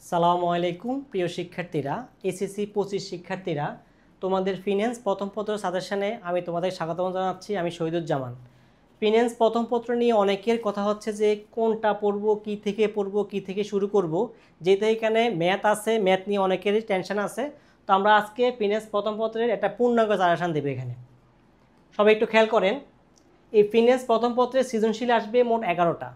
সালামু আলাইকুম প্রিয় শিক্ষার্থীরা, এসএসসি 25 শিক্ষার্থীরা, তোমাদের ফিন্যান্স প্রথম পত্র সাজেশনে আমি তোমাদের স্বাগতম জানাচ্ছি। আমি শহীদুজ্জামান। ফিন্যান্স প্রথম পত্র নিয়ে অনেকের কথা হচ্ছে যে কোনটা পড়বো, কী থেকে শুরু করব। যেহেতু এখানে ম্যাথ আছে, ম্যাথ নিয়ে অনেকেরই টেনশন আছে। তো আমরা আজকে ফিন্যান্স প্রথম পত্রের একটা পূর্ণাঙ্গ সাজেশন দেবো। এখানে সবাই একটু খেয়াল করেন, এই ফিন্যান্স প্রথম পত্রে সৃজনশীল আসবে মোট 11টা।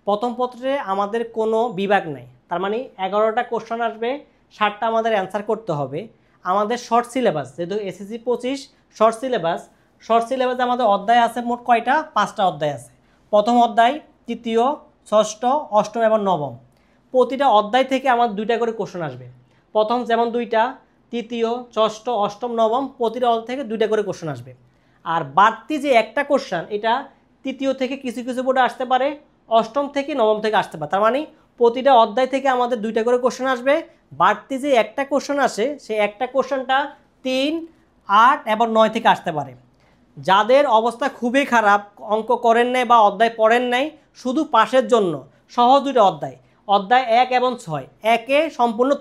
প্রথম পত্রে আমাদের কোনো বিভাগ নাই, তার মানে 11টা কোশ্চেন আসবে, 60টা আমাদের অ্যান্সার করতে হবে। আমাদের শর্ট সিলেবাস, যেহেতু এসএসসি 25 শর্ট সিলেবাসে আমাদের অধ্যায় আছে মোট কয়টা? 5টা অধ্যায় আছে। প্রথম অধ্যায়, তৃতীয়, ষষ্ঠ, অষ্টম এবং নবম। প্রতিটা অধ্যায় থেকে আমাদের 2টা করে কোশ্চেন আসবে। প্রথম যেমন 2টা, তৃতীয়, ষষ্ঠ, অষ্টম, নবম, প্রতিটা অধ্যায় থেকে 2টা করে কোশ্চেন আসবে। আর বাড়তি যে একটা কোশ্চেন, এটা তৃতীয় থেকে কিছু কিছু বোর্ডে আসতে পারে, অষ্টম থেকে নবম থেকে আসতে পারে। তার মানে প্রতিটা অধ্যায় থেকে আমাদের 2টা করে কোশ্চেন আসবে। বাড়তি যে একটা কোশ্চেন আসে, সেই একটা কোশ্চেনটা 3, 8 এবং 9 থেকে আসতে পারে। যাদের অবস্থা খুবই খারাপ, অঙ্ক করেন নাই বা অধ্যায় পড়েন নাই, শুধু পাশের জন্য সহজ 2টা অধ্যায়, অধ্যায় 1 এবং 6। 1-এ সম্পূর্ণ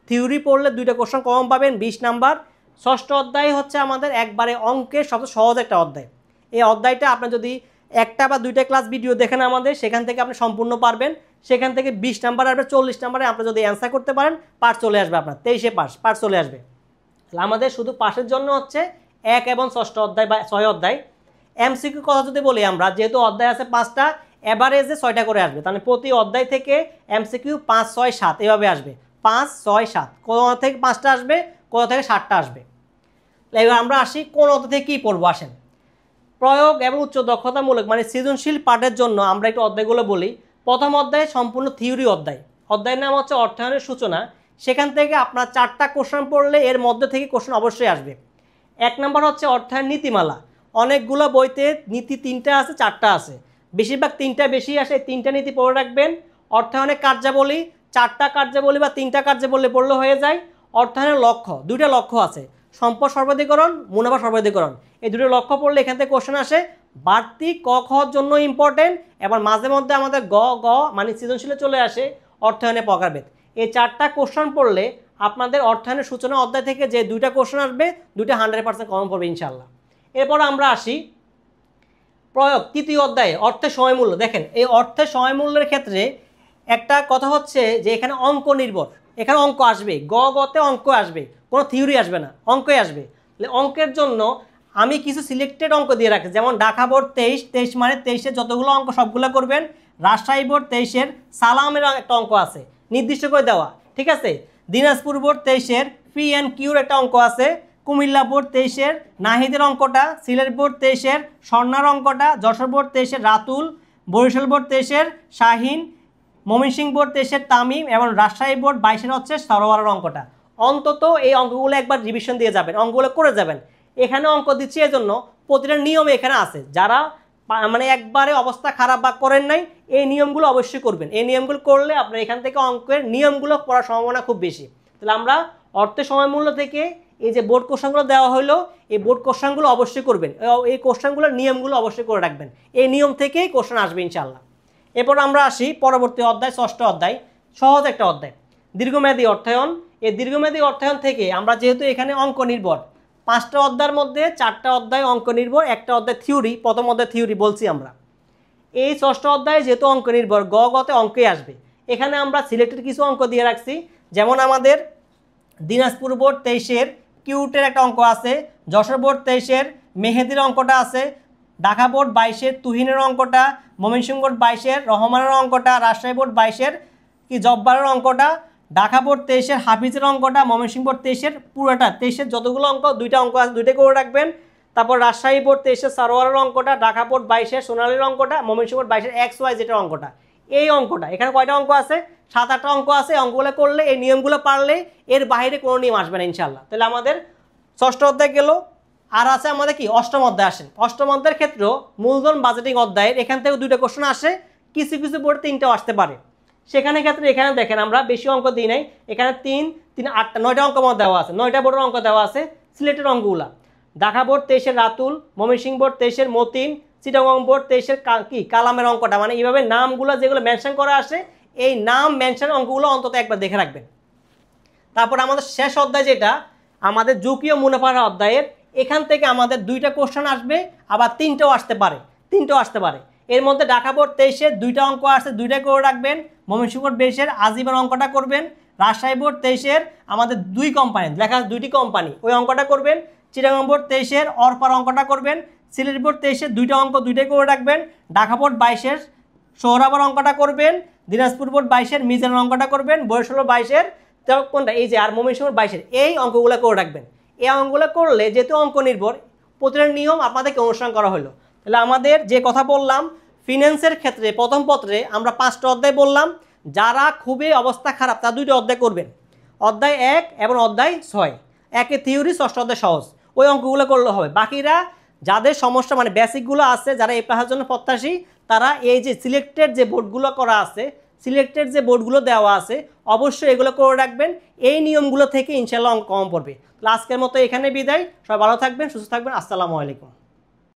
থিওরি পড়লে 2টা কোশ্চেন কম পাবেন, 20 নাম্বার। ষষ্ঠ অধ্যায় হচ্ছে আমাদের একবারে অঙ্কের সবচেয়ে সহজ একটা অধ্যায়। এই অধ্যায়টা আপনার যদি 1টা বা 2টা ক্লাস ভিডিও দেখেন আমাদের, সেখান থেকে আপনি সম্পূর্ণ পারবেন। সেখান থেকে 20 নাম্বার আসবে, 40 নাম্বারে আপনি যদি অ্যান্সার করতে পারেন, পাস চলে আসবে আপনার, 23-এ পাস চলে আসবে। আমাদের শুধু পাসের জন্য হচ্ছে 1 এবং ষষ্ঠ অধ্যায় বা 6 অধ্যায়। এমসিকিউ কথা যদি বলি আমরা, যেহেতু অধ্যায় আছে 5টা, অ্যাভারেজে 6টা করে আসবে। তাহলে প্রতি অধ্যায় থেকে এমসিকিউ 5, 6, 7 এভাবে আসবে। 5, 6, 7, কোন থেকে 5টা আসবে, কোন থেকে 7টা আসবে। এবার আমরা আসি কোন অধ্যায় থেকে কী পড়বো। আসেন, প্রয়োগ এবং উচ্চ দক্ষতামূলক মানে সৃজনশীল পাঠের জন্য আমরা একটু অধ্যায়গুলো বলি। প্রথম অধ্যায় সম্পূর্ণ থিওরি অধ্যায়। অধ্যায়ের নাম হচ্ছে অর্থায়নের সূচনা। সেখান থেকে আপনার 4টা কোশ্চেন পড়লে এর মধ্যে থেকে কোশ্চেন অবশ্যই আসবে। 1 নম্বর হচ্ছে অর্থায়ন নীতিমালা। অনেকগুলো বইতে নীতি 3টা আছে, 4টা আছে, বেশিরভাগ 3টা বেশি আসে। 3টা নীতি পড়ে রাখবেন। অর্থায়নের কার্যাবলী, 4টা কার্যাবলী বা 3টা কার্যাবলী পড়লে হয়ে যায়। অর্থায়নের লক্ষ্য, 2টা লক্ষ্য আছে, সম্পদ সর্বাধিকরণ, মুনাফা সর্বাধিকরণ। এই 2টো লক্ষ্য পড়লে এখান থেকে কোশ্চেন আসে। বাড়তি ক খর জন্য ইম্পর্টেন্ট, এবং মাঝে মধ্যে আমাদের গ মানে সৃজনশীলে চলে আসে অর্থায়নের প্রকারভেদ। এই 4টা কোশ্চেন পড়লে আপনাদের অর্থায়নের সূচনা অধ্যায় থেকে যে 2টা কোশ্চেন আসবে, 2টা 100% কমন পড়বে ইনশাল্লাহ। এরপর আমরা আসি প্রয়োগ, তৃতীয় অধ্যায়ে অর্থের সময়মূল্য। দেখেন, এই অর্থের সময়মূল্যের ক্ষেত্রে একটা কথা হচ্ছে যে এখানে অঙ্ক নির্ভর, এখানে অঙ্ক আসবে, গতে অঙ্ক আসবে, কোনো থিওরি আসবে না, অঙ্কই আসবে। অঙ্কের জন্য আমি কিছু সিলেক্টেড অঙ্ক দিয়ে রাখি, যেমন ঢাকা বোর্ড 23 মানে 23-এর যতগুলো অঙ্ক সবগুলো করবেন। রাজশাহী বোর্ড 23-এর সালামের একটা অঙ্ক আছে, নির্দিষ্ট করে দেওয়া, ঠিক আছে। দিনাজপুর বোর্ড 23-এর পি অ্যান্ড কিউর একটা অঙ্ক আছে। কুমিল্লা বোর্ড 23-এর নাহিদের অঙ্কটা, সিলেট বোর্ড 23-এর স্বর্ণার অঙ্কটা, যশোর বোর্ড 23-এর রাতুল, বরিশাল বোর্ড 23-এর শাহিন, ময়মনসিংহ বোর্ড 23-এর তামিম, এবং রাজশাহী বোর্ড 22-এর হচ্ছে সরোয়ারের অঙ্কটা। অন্তত এই অঙ্কগুলো একবার রিভিশন দিয়ে যাবেন, অঙ্কগুলো করে যাবেন। এখানে অঙ্ক দিচ্ছি এজন্য প্রতিটা নিয়ম এখানে আছে। যারা মানে একবারে অবস্থা খারাপ বা করেন নাই, এই নিয়মগুলো অবশ্যই করবেন। এই নিয়মগুলো করলে আপনার এখান থেকে অঙ্কের নিয়মগুলো পড়ার সম্ভাবনা খুব বেশি। তাহলে আমরা অর্থের সময়মূল্য থেকে এই যে বোর্ড কোশ্চেনগুলো দেওয়া হলো, এই বোর্ড কোশ্চেনগুলো অবশ্যই করবেন। এই কোশ্চেনগুলোর নিয়মগুলো অবশ্যই করে রাখবেন। এই নিয়ম থেকেই কোশ্চেন আসবে ইনশাল্লাহ। এরপর আমরা আসি পরবর্তী অধ্যায়, ষষ্ঠ অধ্যায়, সহজ একটা অধ্যায়, দীর্ঘমেয়াদী অর্থায়ন। এই দীর্ঘমেয়াদী অর্থায়ন থেকে আমরা যেহেতু এখানে অঙ্ক নির্ভর, 5টা অধ্যায়ের মধ্যে 4টা অধ্যায় অঙ্ক নির্ভর, একটা অধ্যায় থিওরি। প্রথম অধ্যায় থিওরি বলছি আমরা। এই ষষ্ঠ অধ্যায়ে যেহেতু অঙ্ক নির্ভর, গতে অঙ্কে আসবে। এখানে আমরা সিলেক্টেড কিছু অঙ্ক দিয়ে রাখছি, যেমন আমাদের দিনাজপুর বোর্ড 23-এর কিউটের একটা অঙ্ক আছে, যশোর বোর্ড 23-এর মেহেদির অঙ্কটা আছে, ঢাকা বোর্ড 22-এর তুহিনের অঙ্কটা, ময়মনসিংহ বোর্ড 22-এর রহমানের অঙ্কটা, রাজশাহী বোর্ড 22-এর জব্বারের অঙ্কটা, ঢাকা বোর্ড 23-এর হাফিজের অঙ্কটা, ময়মনসিংহ বোর্ড 23-এর পুরোটা। 23-এর যতগুলো অঙ্ক, 2টা অঙ্ক আছে, 2টাই করে রাখবেন। তারপর রাজশাহী বোর্ড 23-এর সারোয়ারের অঙ্কটা, ঢাকা বোর্ড 22-এর সোনালীর অঙ্কটা, ময়মনসিংহ বোর্ড 22-এর XYZ-এর অঙ্কটা। এই অঙ্কটা এখানে কয়টা অঙ্ক আছে? 7-8টা অঙ্ক আছে। অঙ্কগুলো করলে, এই নিয়মগুলো পারলে এর বাইরে কোনো নিয়ম আসবে না ইনশাল্লাহ। তাহলে আমাদের ষষ্ঠ অধ্যায় গেল। আর আছে আমাদের কি অষ্টম অধ্যায়। আসেন, অষ্টম অধ্যায়ের ক্ষেত্রেও মূলধন বাজেটিং অধ্যায়ের এখান থেকে 2টা কোশ্চেন আসে, কিছু কিছু বোর্ডে 3টাও আসতে পারে। সেখানে ক্ষেত্রে এখানে দেখেন আমরা বেশি অঙ্ক দিই নাই, এখানে 3, 8টা 9টা অঙ্ক দেওয়া আছে, 9টা বোর্ডের অঙ্ক দেওয়া আছে, সিলেটের অঙ্কগুলা। ঢাকা বোর্ড 23-এর রাতুল, ময়মনসিংহ বোর্ড 23-এর মতিন, চিটাগং বোর্ড 23-এর কি কালামের অঙ্কটা। মানে এইভাবে নামগুলো যেগুলো মেনশন করা আসে, এই নাম মেনশন অঙ্কগুলো অন্তত একবার দেখে রাখবেন। তারপর আমাদের শেষ অধ্যায় যেটা আমাদের ঝুঁকি ও মুনাফার অধ্যায়ের, এখান থেকে আমাদের 2টা কোশ্চেন আসবে, আবার 3টেও আসতে পারে। এর মধ্যে ঢাকা বোর্ড 23-এর 2টা অঙ্ক আসছে, 2টা করে রাখবেন। ময়মনসিংহ বোর্ড 22-এর আজীবন অঙ্কটা করবেন। রাজশাহী বোর্ড 23-এর আমাদের 2 কোম্পানি লেখা, 2টি কোম্পানি, ওই অঙ্কটা করবেন। চিটাগাং বোর্ড 23-এর অরপার অঙ্কটা করবেন। সিলেট বোর্ড 23-এর 2টা অঙ্ক 2টাই করে রাখবেন। ঢাকা বোর্ড 22-এর সোহরাবার অঙ্কটা করবেন। দিনাজপুর বোর্ড 22-এর মিজানের অঙ্কটা করবেন। বরিশাল 22-এর কোনটা এই যে, আর ময়মনসিংহ 22-এর এই অঙ্কগুলো করে রাখবেন। এই অঙ্কগুলো করলে যেহেতু অঙ্ক নির্ভর, প্রতিটা নিয়ম আপনাদেরকে অনুসরণ করা হলো। তাহলে আমাদের যে কথা বললাম ফিন্যান্সের ক্ষেত্রে প্রথম পত্রে আমরা 5টা অধ্যায় বললাম। যারা খুবই অবস্থা খারাপ তারা 2টা অধ্যায় করবেন, অধ্যায় 1 এবং অধ্যায় 6। 1 থিওরি, 6 অধ্যায় সহজ, ওই অঙ্কগুলো করলে হবে। বাকিরা যাদের সমস্যা মানে বেসিকগুলো আছে, যারা এ প্লাসের জন্য প্রত্যাশী, তারা এই যে সিলেক্টেড যে বোর্ডগুলো করা আছে, সিলেক্টেড যে বোর্ডগুলো দেওয়া আছে, অবশ্যই এগুলো করে রাখবেন। এই নিয়মগুলো থেকে ইনশাআল্লাহ অঙ্ক কম পড়বে। আজকের মতো এখানে বিদায়। সবাই ভালো থাকবেন, সুস্থ থাকবেন। আসসালামু আলাইকুম।